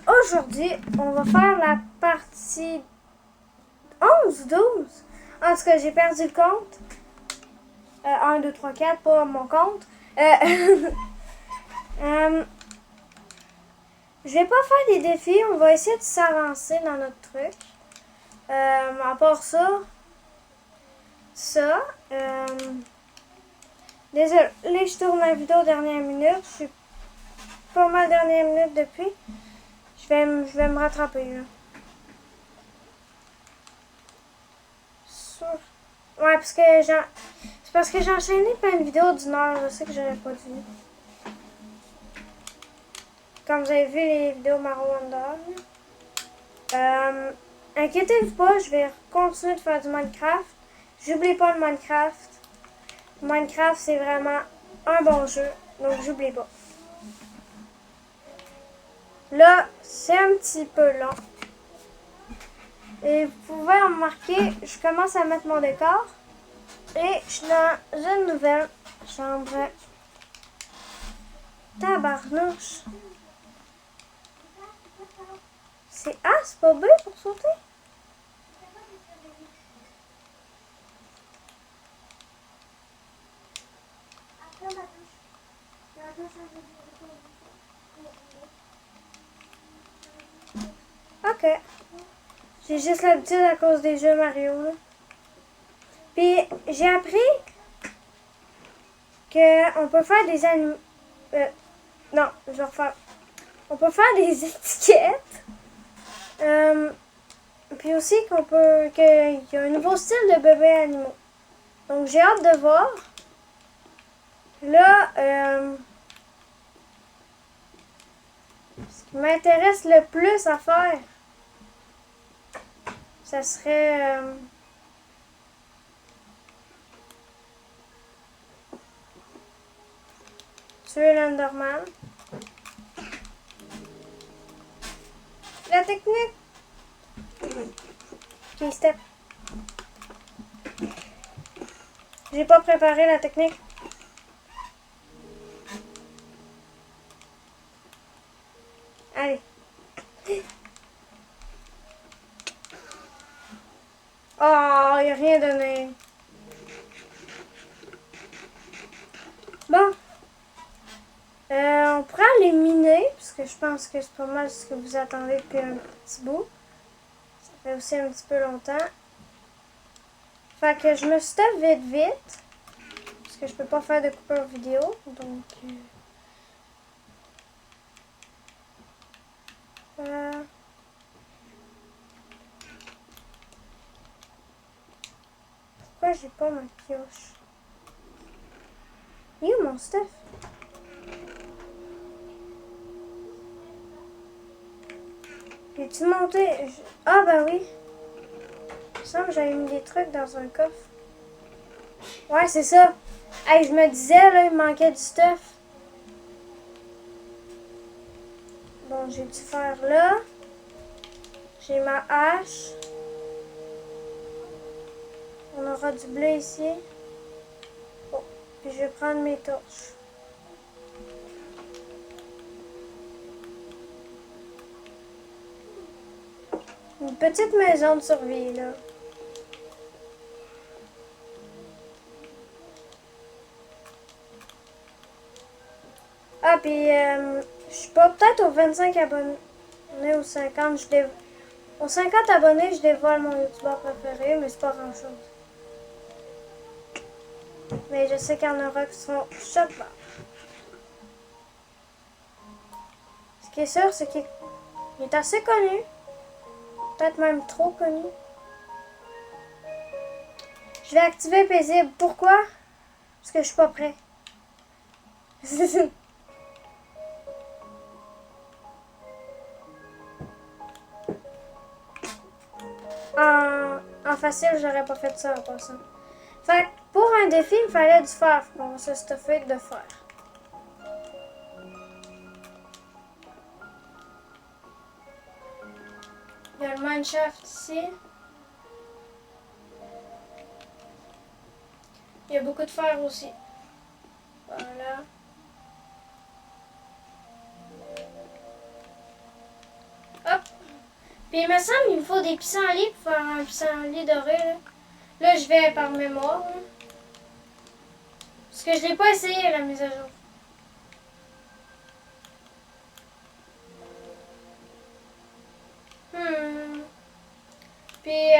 Aujourd'hui, on va faire la partie 11, 12. En tout cas, j'ai perdu le compte. 1, 2, 3, 4, pas mon compte. Je vais pas faire des défis, on va essayer de s'avancer dans notre truc. À part ça, désolé, je tourne la vidéo dernière minute. Je suis pas mal dernière minute depuis. Je vais me rattraper là. Ouais, c'est parce que j'ai enchaîné plein de vidéos d'une heure. Je sais que j'aurais pas dû. Comme vous avez vu les vidéos Mario Wonder. Inquiétez-vous pas, je vais continuer de faire du Minecraft. J'oublie pas le Minecraft. Minecraft, c'est vraiment un bon jeu. Donc, j'oublie pas. Là, c'est un petit peu long. Et vous pouvez remarquer, je commence à mettre mon décor. Et je suis dans une nouvelle chambre. Tabarnouche. C'est pas B pour sauter? Ok. J'ai juste l'habitude à cause des jeux Mario. Là. Puis j'ai appris qu'on peut faire des non, je vais refaire. On peut faire des étiquettes. Puis aussi qu'il y a un nouveau style de bébé animaux. Donc j'ai hâte de voir. Là, ce qui m'intéresse le plus à faire, ça serait tuer l'Enderman. La technique. Ok, step. J'ai pas préparé la technique. Allez. Oh, il a rien donné. Bon. On pourrait aller miner, parce que je pense que c'est pas mal ce que vous attendez depuis un petit bout. Ça fait aussi un petit peu longtemps. Fait que je me stuff vite. Parce que je peux pas faire de coupure vidéo. Donc... Pourquoi j'ai pas ma pioche? Il est où mon stuff? J'ai-tu monté? Ah bah oui. Il me semble que j'avais mis des trucs dans un coffre. Ouais, c'est ça. Hey, je me disais, là, il manquait du stuff. Bon, j'ai dû faire là. J'ai ma hache. On aura du blé ici. Oh, puis je vais prendre mes torches. Une petite maison de survie, là. Ah, puis je suis pas peut-être aux 25 abonnés ou 50. Aux 50 abonnés, je dévoile mon youtubeur préféré, mais c'est pas grand-chose. Mais je sais qu'il y en aura qui seront choquants. Ce qui est sûr, c'est qu'il est assez connu. Peut-être même trop connu. Je vais activer paisible. Pourquoi? Parce que je suis pas prêt. en facile, j'aurais pas fait ça en passant. Fait que pour un défi, il me fallait du fer. On va se stuffer de fer. Il y a le mineshaft ici. Il y a beaucoup de fer aussi. Voilà. Puis il me semble qu'il me faut des pissenlits pour faire un pissenlit doré. Là, je vais par mémoire. Là. Parce que je l'ai pas essayé la mise à jour. Puis,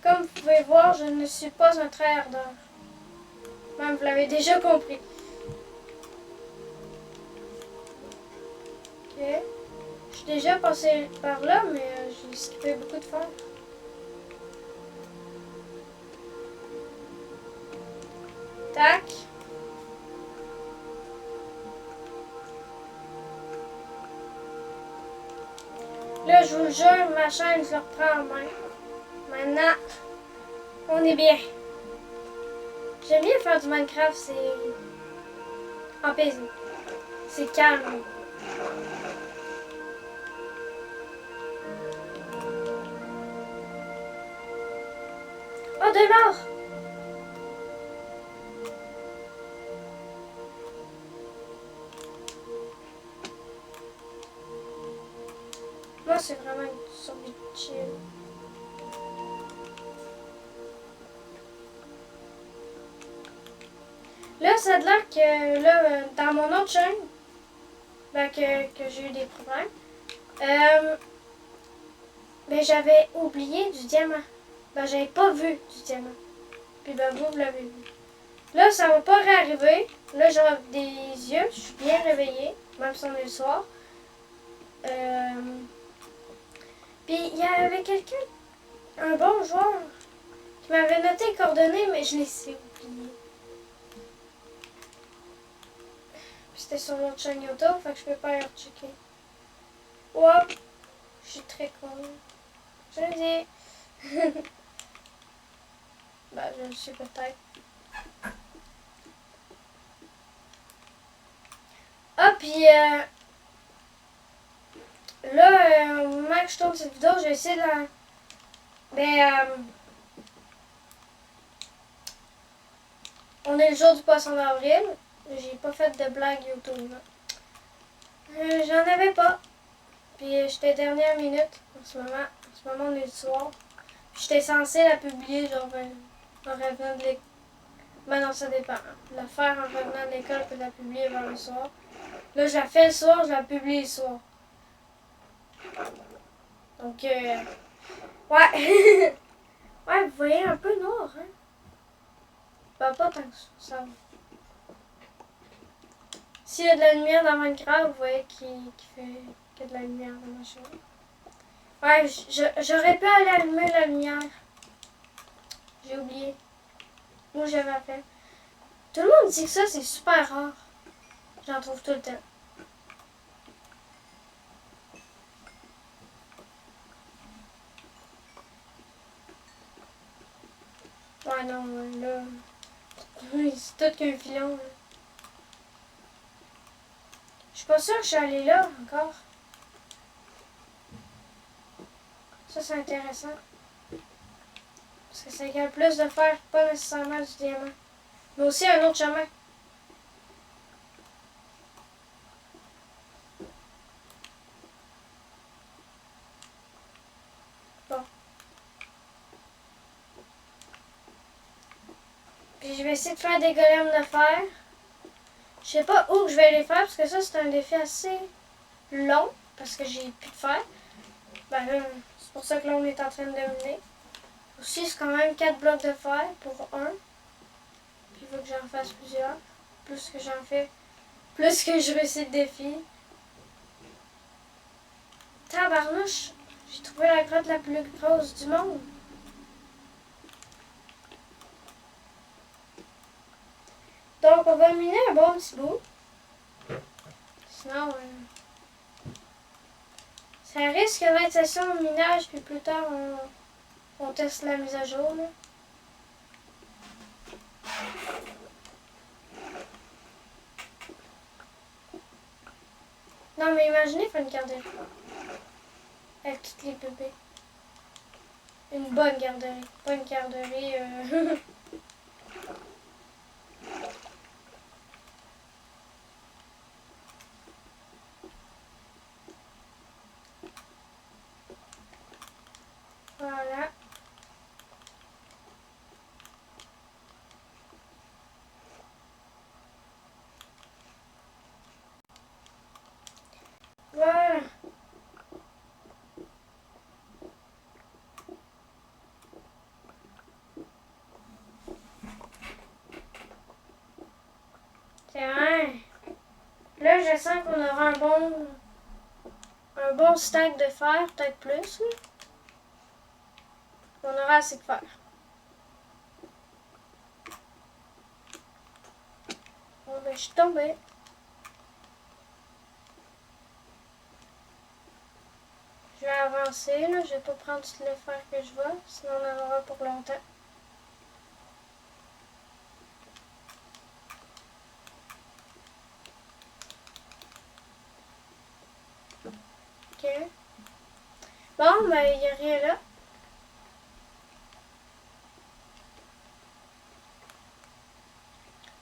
comme vous pouvez voir, je ne suis pas un tryharder. Même, vous l'avez déjà compris. Ok. Je suis déjà passé par là, mais j'ai skippé beaucoup de fois. Tac. Là, je vous le jure, ma chaîne, je le reprends en main. Maintenant, on est bien. J'aime bien faire du Minecraft, c'est apaisant. C'est calme. Oh, de l'or! Moi, c'est vraiment une sorte de chill. Là, ça a l'air que là, dans mon autre chaîne, ben, que j'ai eu des problèmes, ben, j'avais oublié du diamant. Ben, j'avais pas vu du diamant. Puis ben, vous l'avez vu. Là, ça va pas réarriver. Là, j'ai des yeux, je suis bien réveillée, même si on est le soir. Puis il y avait quelqu'un, un bon joueur, qui m'avait noté les coordonnées, mais je les ai oubliées. C'était sur notre chaîne YouTube, fait que je peux pas y rechecker. Wow, je suis très con. Je le dis. Ben, je le sais peut-être. Ah, puis là, au moment que je tourne cette vidéo, je vais essayer de la... Ben, on est le jour du poisson d'avril. J'ai pas fait de blague YouTube. J'en avais pas. Puis j'étais dernière minute en ce moment. En ce moment, on est le soir. J'étais censée la publier genre en revenant de l'école. Ben non, ça dépend. La faire en revenant de l'école puis la publier vers le soir. Là, je la fais le soir, je la publie le soir. Donc, ouais. Ouais, vous voyez un peu noir, hein? Ben, pas tant que ça. S'il y a de la lumière dans Minecraft, vous voyez qu'il y a de la lumière dans ma chambre. Ouais, j'aurais pu aller allumer la lumière. J'ai oublié. Où j'avais fait. Tout le monde dit que ça, c'est super rare. J'en trouve tout le temps. Ouais, non, là... c'est tout qu'un filon, là. Je suis pas sûre que je suis allée là, encore. Ça, c'est intéressant. Parce que ça égale plus de fer, pas nécessairement du diamant. Mais aussi un autre chemin. Bon. Puis je vais essayer de faire des golems de fer. Je sais pas où je vais les faire, parce que ça, c'est un défi assez long, parce que j'ai plus de fer. Ben là, c'est pour ça que là, on est en train de deviner. Aussi, c'est quand même 4 blocs de fer pour un. Puis il faut que j'en fasse plusieurs. Plus que j'en fais, plus que je réussis le défi. Tabarnouche, j'ai trouvé la grotte la plus grosse du monde. Donc, on va miner un bon petit bout. Sinon, ça risque d'être session de minage, puis plus tard, on teste la mise à jour. Là. Non, mais imaginez faire une garderie. Avec toutes les bébés. Une bonne garderie. Pas une garderie... Voilà. Tiens. Là, je sens qu'on aura un bon stack de fer, peut-être plus. Là. On aura assez de fer. Bon, ben, je suis tombée. Je vais avancer, là. Je vais pas prendre tout le fer que je veux, sinon on en aura pour longtemps. Ok. Bon, ben, il n'y a rien là.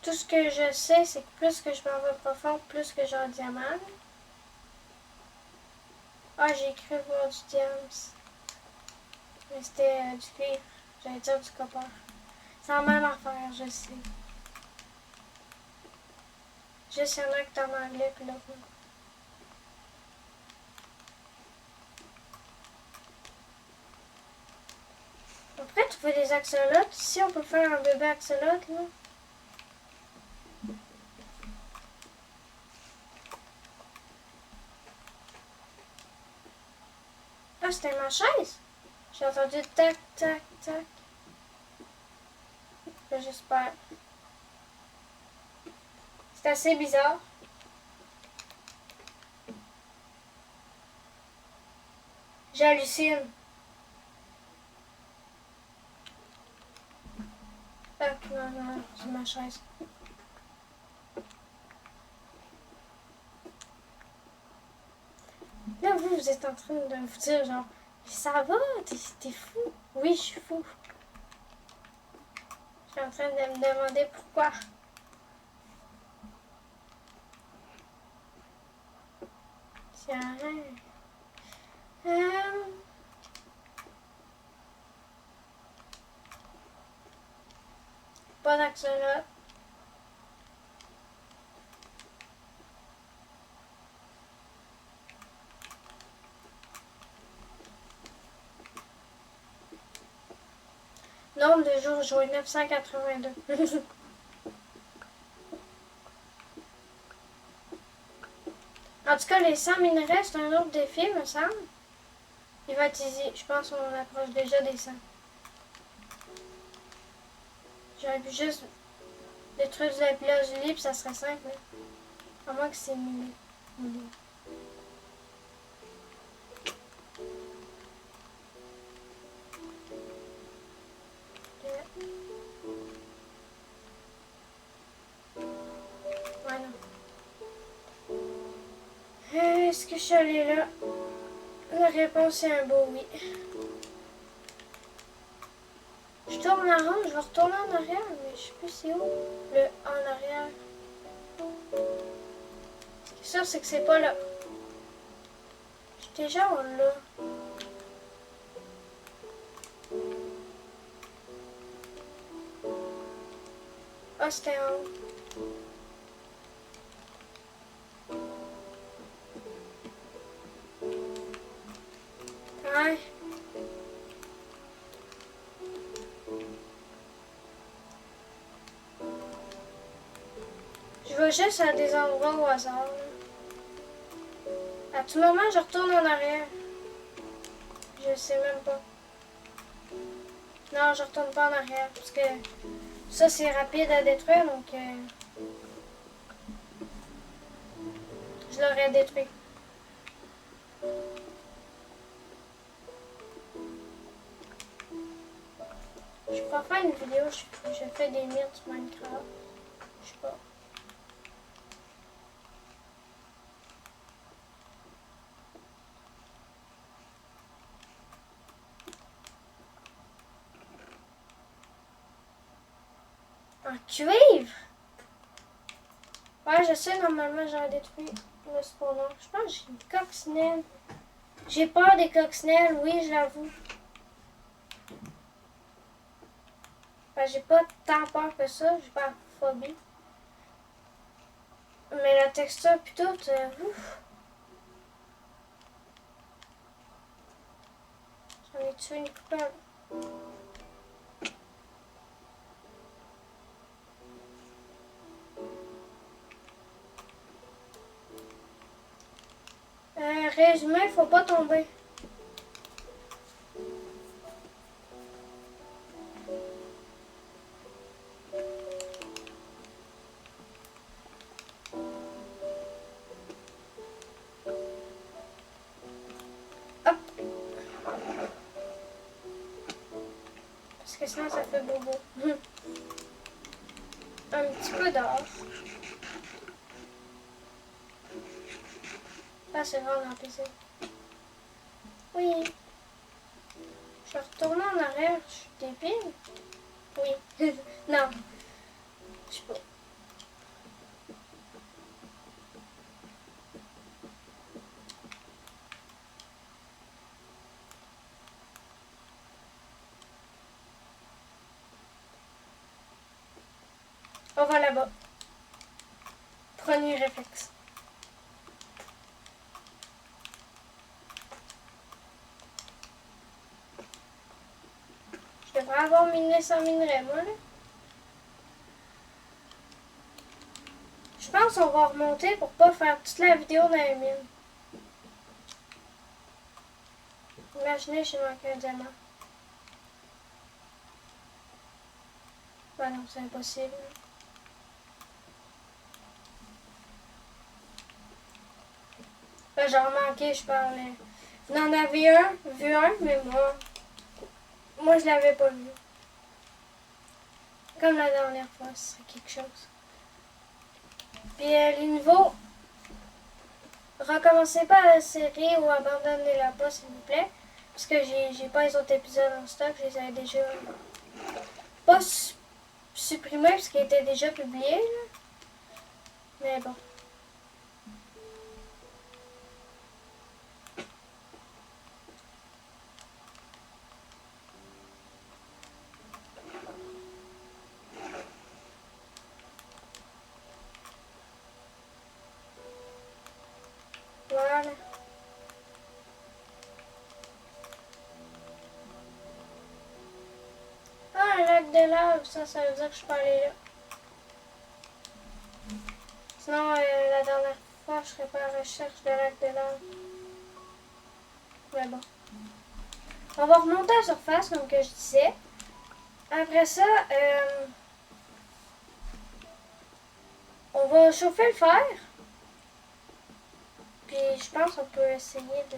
Tout ce que je sais, c'est que plus que je m'en vais profond, plus que j'ai un diamant. Ah, j'ai cru voir du diamant. Mais c'était du cuivre. J'allais dire du copper. C'est la même affaire, je sais. Juste, il y en a qui est en anglais, puis l'autre non. On pourrait trouver des axolotes. Ici, on peut faire un bébé axolote, là. Ah, c'était ma chaise. J'ai entendu tac, tac, tac. J'espère. C'est assez bizarre. J'hallucine. Ah, non, non, c'est ma chaise. Là, vous êtes en train de vous dire, genre, ça va, t'es fou. Oui, je suis fou. Je suis en train de me demander pourquoi. Tiens. Pas d'axolote. Nombre de jours joués 982. En tout cas, les 100 minerais, c'est un autre défi, me semble. Il va être easy. Je pense qu'on approche déjà des 100. J'aurais pu juste détruire du lapis-lazuli, puis ça serait simple. À moins que c'est miné. Voilà. Est-ce que je suis allée là? La réponse est un beau oui. Je tourne en rond, je vais retourner en arrière, mais je sais plus c'est où. Le en arrière. Ce qui est sûr, c'est que c'est pas là. J'étais genre là. Ah, c'était en haut. Ouais. Je vais juste à des endroits au hasard. À tout moment, je retourne en arrière. Je sais même pas. Non, je retourne pas en arrière. Parce que ça, c'est rapide à détruire, donc je l'aurais détruit. Je pourrais faire une vidéo, je fais des mines sur Minecraft. Je sais pas. En cuivre? Ouais, je sais, normalement, j'aurais détruit le spawner. Je pense que j'ai une coccinelle. J'ai peur des coccinelles, oui, je l'avoue. Ben, j'ai pas tant peur que ça, j'ai pas phobie. Mais la texture, pis tout, ouf. aller tuer une coupable. Résumé, faut pas tomber. Hop. Parce que sinon ça fait bobo. Un petit peu d'or. Ah, c'est vraiment la piscine. Oui. Je vais retourner en arrière. Je suis débile. Oui. Non. Je sais pas. On va là-bas. Premier réflexe. Je devrais avoir miné sans minerai, moi, là. Je pense qu'on va remonter pour pas faire toute la vidéo dans les mines. Imaginez, j'ai manqué un diamant. Ben non, c'est impossible. Ben, j'en manqué, je parlais. Vous en avez vu un, mais moi je l'avais pas vu. Comme la dernière fois, ce serait quelque chose. Puis les niveaux, recommencez pas la série ou abandonnez-la pas, s'il vous plaît. Parce que j'ai pas les autres épisodes en stock, je les avais déjà pas supprimés parce qu'ils étaient déjà publiés. Là. Mais bon. Voilà. Ah, un lac de lave, ça veut dire que je peux aller là. Sinon, la dernière fois, je serais pas à la recherche de lac de lave. Mais bon. On va remonter à la surface, comme que je disais. Après ça, on va chauffer le fer. Puis je pense qu'on peut essayer de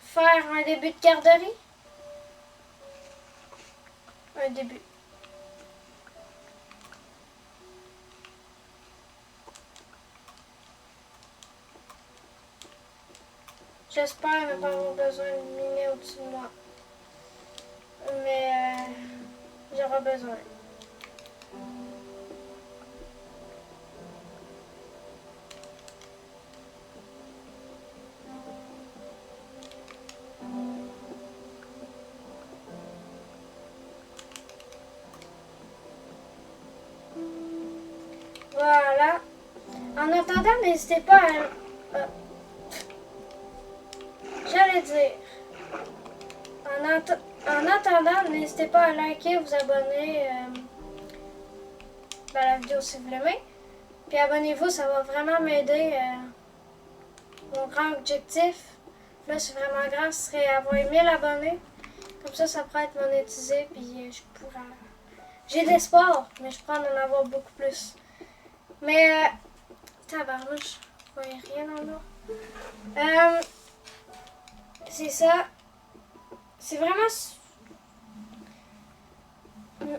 faire un début de garderie. Un début. J'espère ne pas avoir besoin de miner au-dessus de moi. Mais j'aurai besoin. Voilà. En attendant, n'hésitez pas à... J'allais dire... En attendant, n'hésitez pas à liker, vous abonner à la vidéo si vous l'aimez. Puis abonnez-vous, ça va vraiment m'aider. Mon grand objectif, là c'est vraiment grand, ce serait avoir 1000 abonnés. Comme ça pourrait être monétisé, puis je pourrais... J'ai de l'espoir, mais je prends d'en avoir beaucoup plus. Mais, tabarnouche, je voyais rien dans l'eau. C'est ça. C'est vraiment... Je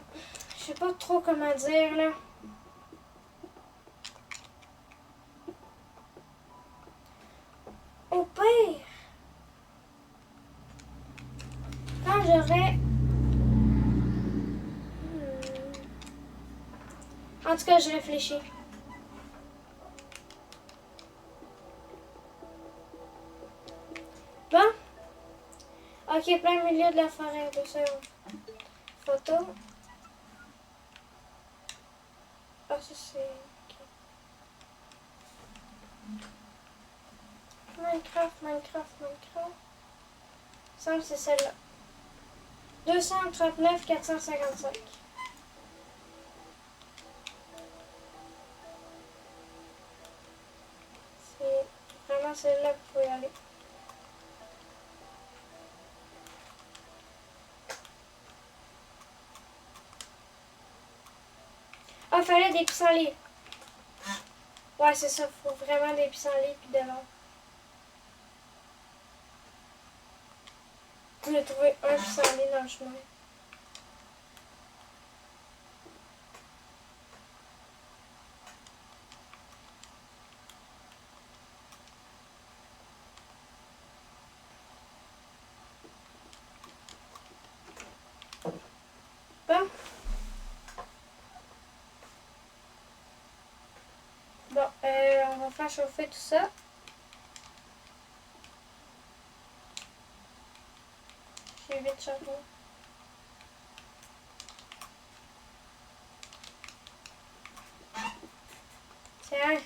sais pas trop comment dire, là. Au pire, quand j'aurai... En tout cas, je réfléchis. Bon. Ok, plein milieu de la forêt, 2 secondes. Photo. Ah, ça c'est... Okay. Minecraft. me semble que c'est celle-là. 239 455. C'est vraiment celle-là qu'il faut y aller. Ah, il fallait des pissenlits. Ouais, c'est ça. Il faut vraiment des pissenlits puis de l'or. J'ai trouvé un pissenlit dans le chemin. Bon. Bon, on va faire chauffer tout ça. J'ai 8 charbons. Tiens.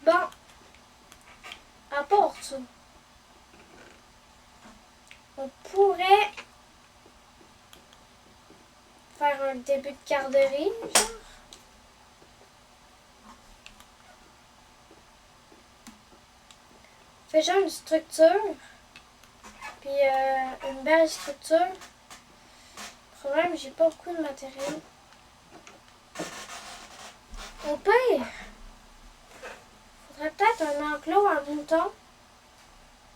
Bon. À part ça, on pourrait faire un début de garderie, genre. Fait genre une structure. Puis une belle structure. Le problème, j'ai pas beaucoup de matériel. Au pire, faudrait peut-être un enclos à moutons.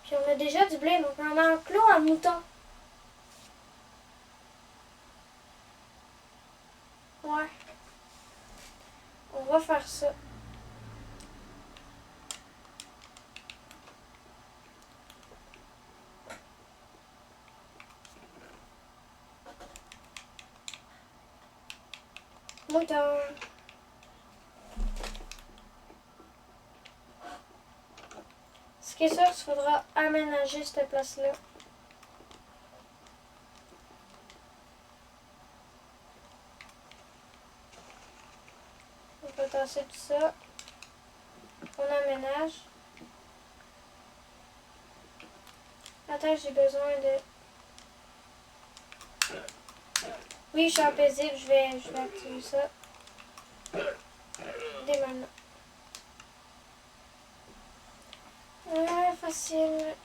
Puis on a déjà du blé, donc un enclos à moutons. Ouais. On va faire ça. Mouton. Ce qui est sûr, il faudra aménager cette place-là. On peut tasser tout ça. On aménage. Attends, j'ai besoin de... Oui, je suis impaisible, je vais activer ça. Dès maintenant. Facile.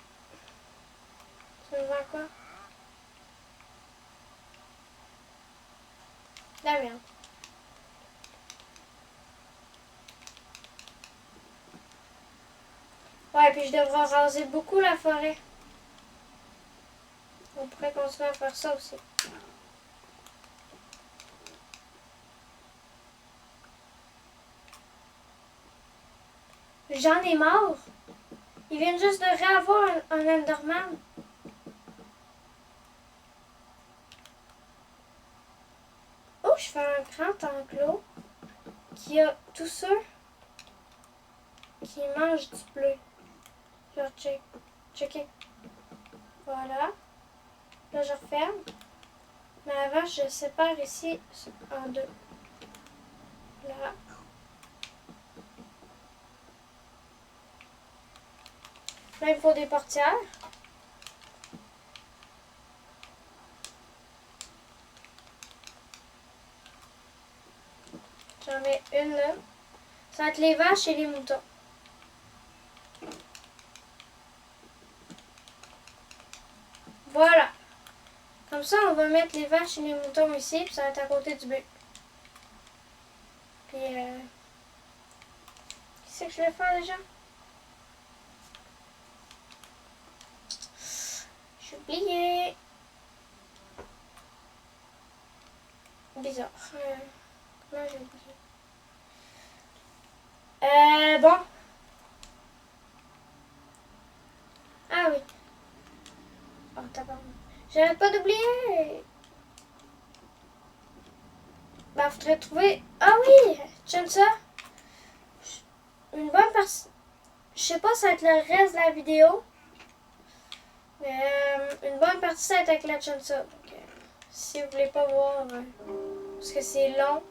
Tu me vois quoi? La merde. Ouais, puis je devrais raser beaucoup la forêt. On pourrait continuer à faire ça aussi. J'en ai marre. Ils viennent juste de réavoir un Enderman. Oh, je fais un grand enclos qui a tous ceux qui mangent du bleu. Genre, checker. Voilà. Là, je referme. Mais avant, je sépare ici en deux. Là. Là, il me faut des portières. J'en mets une là. Ça va être les vaches et les moutons. Voilà. Comme ça, on va mettre les vaches et les moutons ici, puis ça va être à côté du but. Puis, qu'est-ce que je vais faire déjà? J'ai oublié. Bizarre. Comment j'ai oublié? Bon. Ah oui. Oh, tabarnak. J'arrête pas d'oublier. Bah, faudrait trouver... Ah oui! J'aime ça. Une bonne partie... Je sais pas si ça va être le reste de la vidéo. Mais une bonne partie, ça va être avec la chanson. Donc, si vous voulez pas voir... parce que c'est long.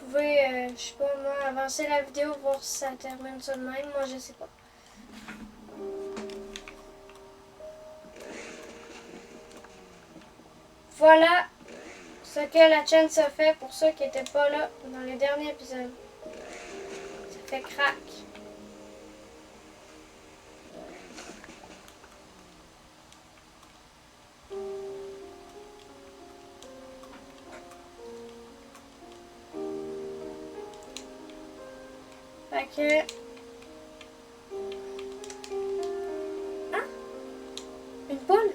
Vous pouvez, je sais pas moi, avancer la vidéo, voir si ça termine ça de même. Moi, je sais pas. Voilà ce que la chaîne se fait pour ceux qui n'étaient pas là dans les derniers épisodes. Ça fait crack. Fait que... Ah! Une poule?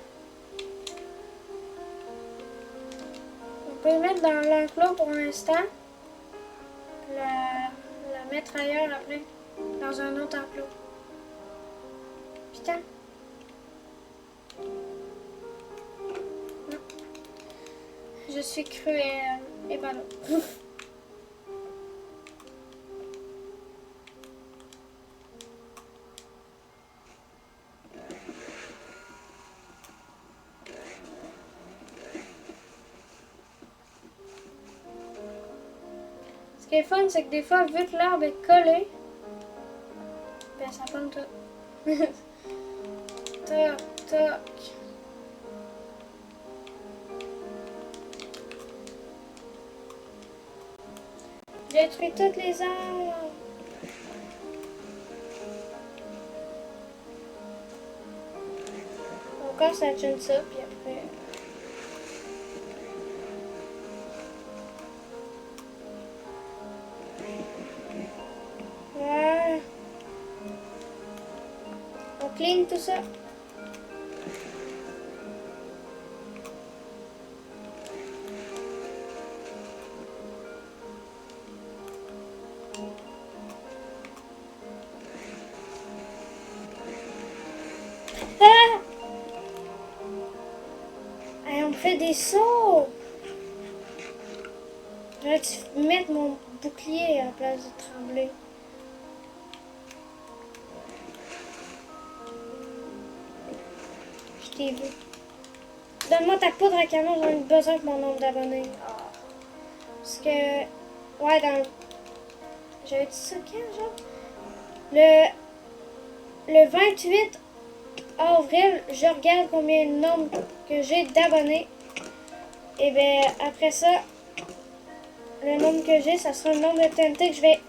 On peut le mettre dans l'enclos pour l'instant. La mettre ailleurs après. Dans un autre enclos. Putain. Non. Je suis cruelle. Et voilà. Ce qui est fun, c'est que des fois, vu que l'herbe est collée, ben ça pomme tout. Toc, toc. Détruis toutes les arbres. On casse la chaîne ça, puis après... Voilà. On clean tout ça. Ah! Hey, on me fait des sauts. J'aurais dû mettre mon bouclier à la place de trembler. Je t'ai vu. Donne-moi ta poudre à canon, j'en ai besoin pour mon nombre d'abonnés. Oh. Parce que... Ouais, dans... J'avais dit ça quand, genre? Le 28 avril, je regarde combien de nombre que j'ai d'abonnés. Et bien, après ça, le nombre que j'ai, ça sera le nombre de TNT que je vais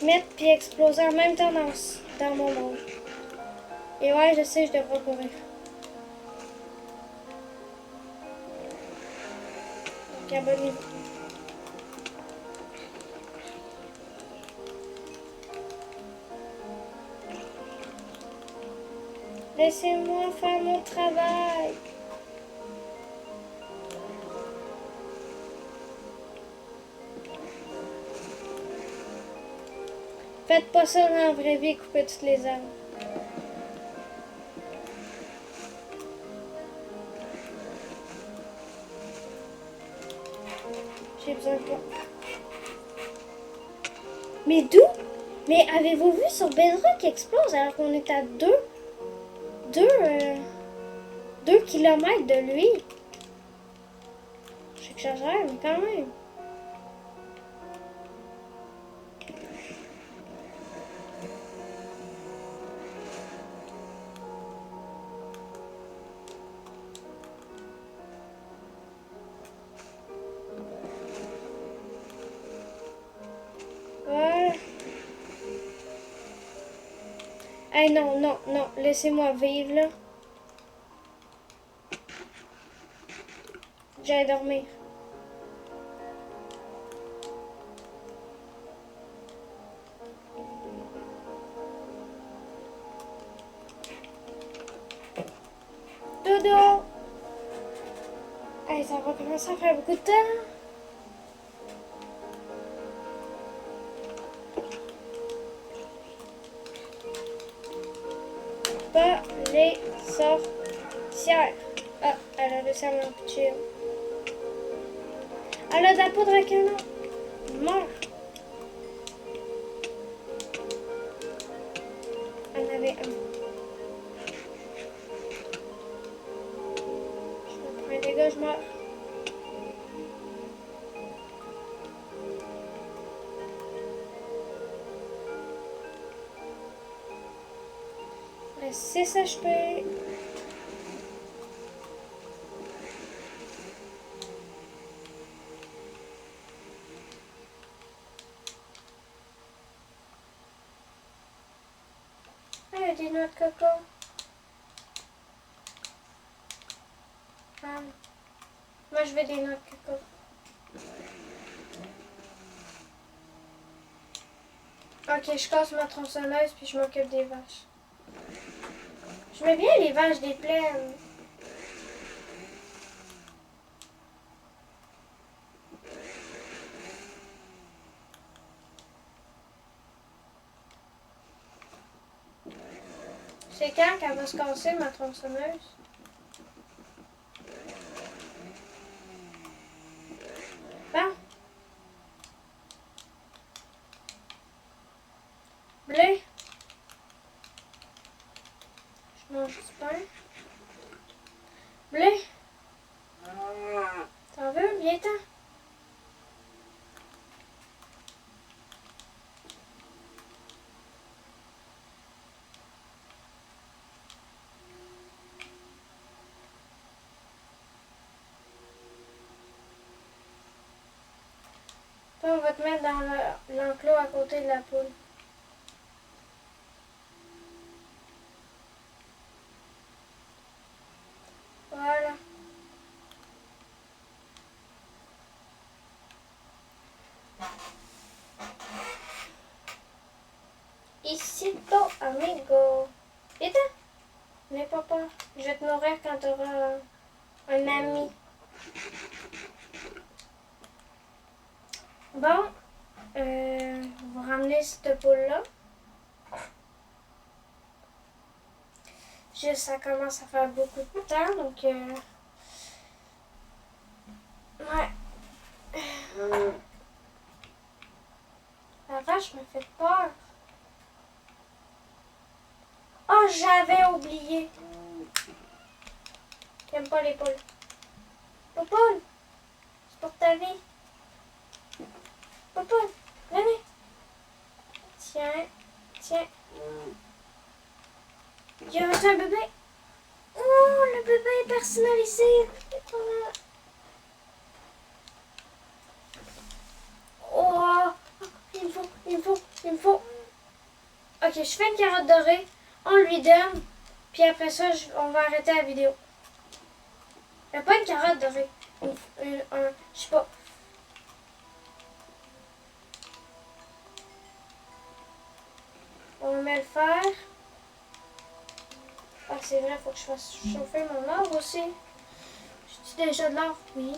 mettre puis exploser en même temps dans mon monde. Et ouais, je sais, je devrais courir. Donc, abonnez-vous. Laissez-moi faire mon travail. Faites pas ça dans la vraie vie, coupez toutes les arbres. J'ai besoin de toi. Mais d'où? Mais avez-vous vu sur Bedrock qui explose alors qu'on est à 2 kilomètres de lui? J'exagère, mais quand même. Voilà. Hey, non, non, non, laissez-moi vivre, là. J'allais dormir. Dodo! Hey, ça va commencer à faire beaucoup de temps. Pas les sorcières. Ah, elle a laissé mon petit. Elle a de la poudre à canon. Mort. Elle en avait un. Je me prends un dégât, je meurs. 6 HP. Ah, il y a des noix de coco. Ah. Moi, je veux des noix de coco. Ok, je casse ma tronçonneuse puis je m'occupe des vaches. Je mets bien les vaches des plaines. C'est quand qu'elle va se casser ma tronçonneuse? Bon. Blé. Je mange du pain. Blé. T'en veux? Viens-t'en. Toi, on va te mettre dans l'enclos à côté de la poule. Voilà. Isito, amigo. Viens-t'en. N'aie pas peur. Je vais te nourrir quand tu auras un ami. Bon. On va ramener cette poule-là. Juste, ça commence à faire beaucoup de temps, donc... ouais. La vache me fait peur. Oh, j'avais oublié. J'aime pas les poules. Poupoule, c'est pour ta vie. Poupoule, venez. Tiens, tiens. Il y a un bébé. Oh, le bébé est personnalisé. Oh, il me faut. Ok, je fais une carotte dorée. On lui donne. Puis après ça, on va arrêter la vidéo. Il n'y a pas une carotte dorée. Je sais pas. On met le fer. Ah, c'est vrai, il faut que je fasse chauffer mon or aussi. J'ai déjà de l'or? Oui.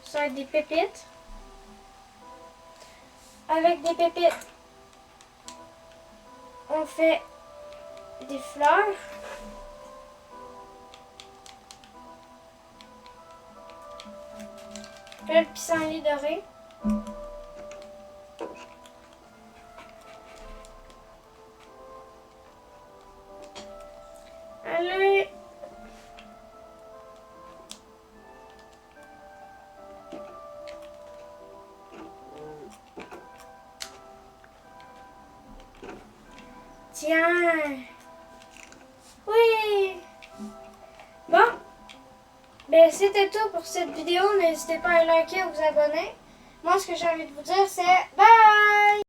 Ça va être des pépites. Avec des pépites, on fait des fleurs. Le pissenlit doré. Allez. Tiens. Oui. Bon. Ben, c'était tout pour cette vidéo. N'hésitez pas à liker ou vous abonner. Moi, ce que j'ai envie de vous dire, c'est bye!